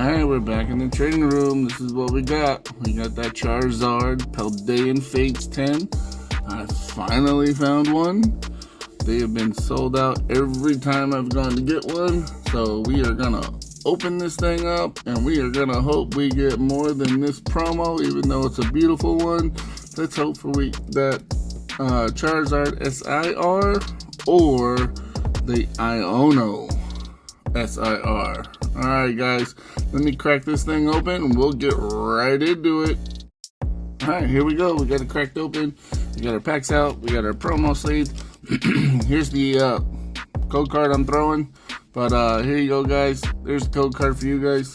Alright, we're back in the trading room. This is what we got. We got that Charizard Paldean Fates 10. I finally found one. They have been sold out every time I've gone to get one. So we are going to open this thing up and we are going to hope we get more than this promo, even though it's a beautiful one. Let's hope for that Charizard SIR or the Iono SIR. Alright guys, let me crack this thing open and we'll get right into it. Alright, here we go. We got it cracked open. We got our packs out. We got our promo sleeve. Here's the code card I'm throwing. But here you go guys. There's the code card for you guys.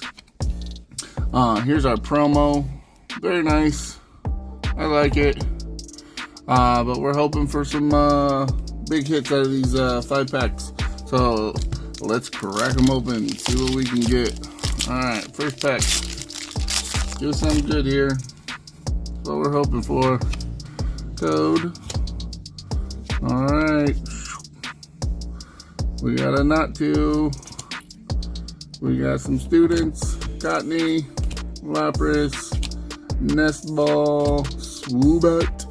Here's our promo. Very nice. I like it. But we're hoping for some big hits out of these 5 packs. So let's crack them open, see what we can get. Alright, first pack. Give us something good here. That's what we're hoping for. Code. Alright. We got a Natu. We got some students. Cottony. Lapras. Nestball. Swoobat.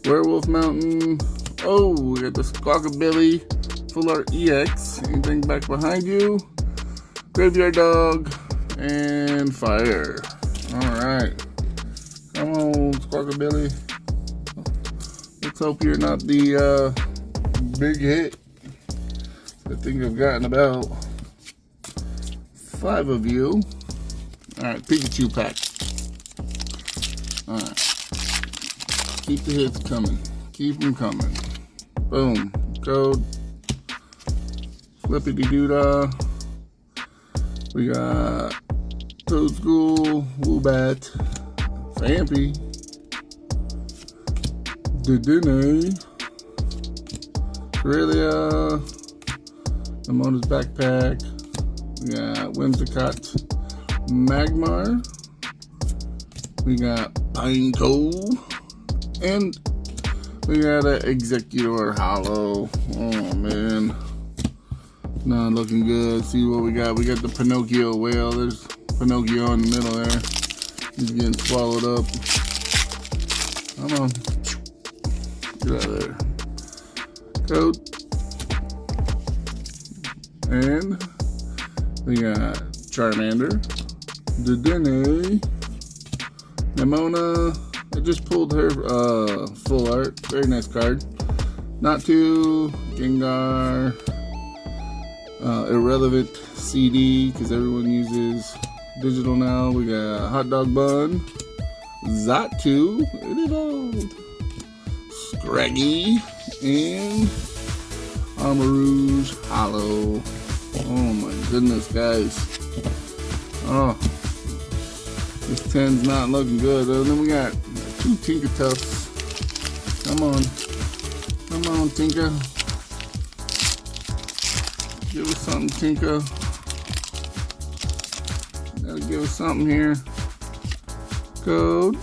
Werewolf Mountain. Oh, we got the Squawkabilly. Full Art EX. Anything back behind you? Graveyard Dog. And Fire. Alright. Come on, Squawkabilly. Let's hope you're not the big hit. I think I've gotten about 5 of you. Alright, Pikachu pack. Alright. Keep the hits coming. Keep them coming. Boom. Code. Flippity-doo-dah. We got Toad School, Woobat, Fampy, Dedenne, Aurelia, Emona's Backpack. We got Whimsicott, Magmar. We got Pineco, and we got an Executor Hollow. Oh man. Not looking good. See what we got. We got the Pinocchio whale. There's Pinocchio in the middle there. He's getting swallowed up. Come on. Get out of there. Code. And we got Charmander. Dedenne. Nemona. I just pulled her full art. Very nice card. Natu. Gengar. Irrelevant CD, because everyone uses digital now. We got Hot Dog Bun, Zatu, Scraggy, and Armarouge Hollow. Oh my goodness, guys. Oh, this 10's not looking good. And then we got 2 Tinkatuffs. Come on, Tinka. Give us something, Tinka. Gotta give us something here. Code.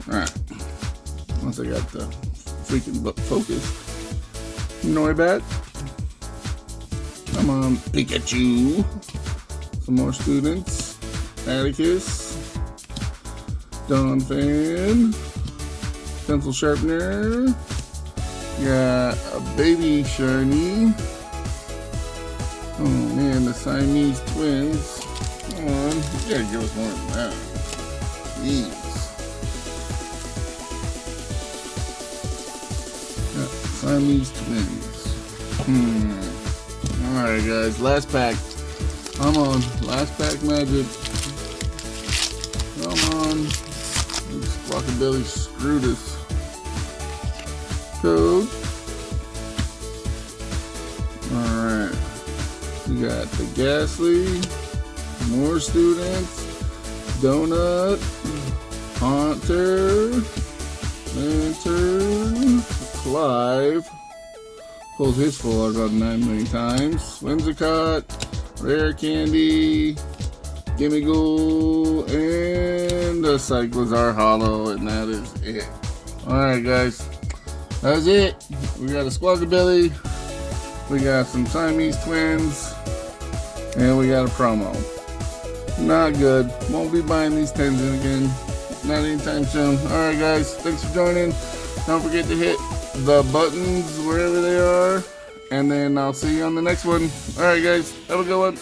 Alright. Once I got the freaking focus. Noibat. Come on, Pikachu. Some more students. Atticus. Donphan. Pencil Sharpener. Got a baby shiny. Oh man, the Siamese twins. Come on, you gotta give us more than that. Jeez. Got Siamese twins. Alright guys, last pack. Come on, last pack magic. Come on. Squawkabilly screwed us. Code. Alright. We got the Ghastly, more students, Donut, Haunter, Lantern, Clive, pulls his full art on 9 million times, Whimsicott, Rare Candy, Gimmighoul, and the Cyclizar Hollow, and that is it. Alright guys. That's it. We got a Squawkabilly. We got some Siamese twins. And we got a promo. Not good. Won't be buying these tins in again. Not anytime soon. Alright guys, thanks for joining. Don't forget to hit the buttons wherever they are. And then I'll see you on the next one. Alright guys, have a good one.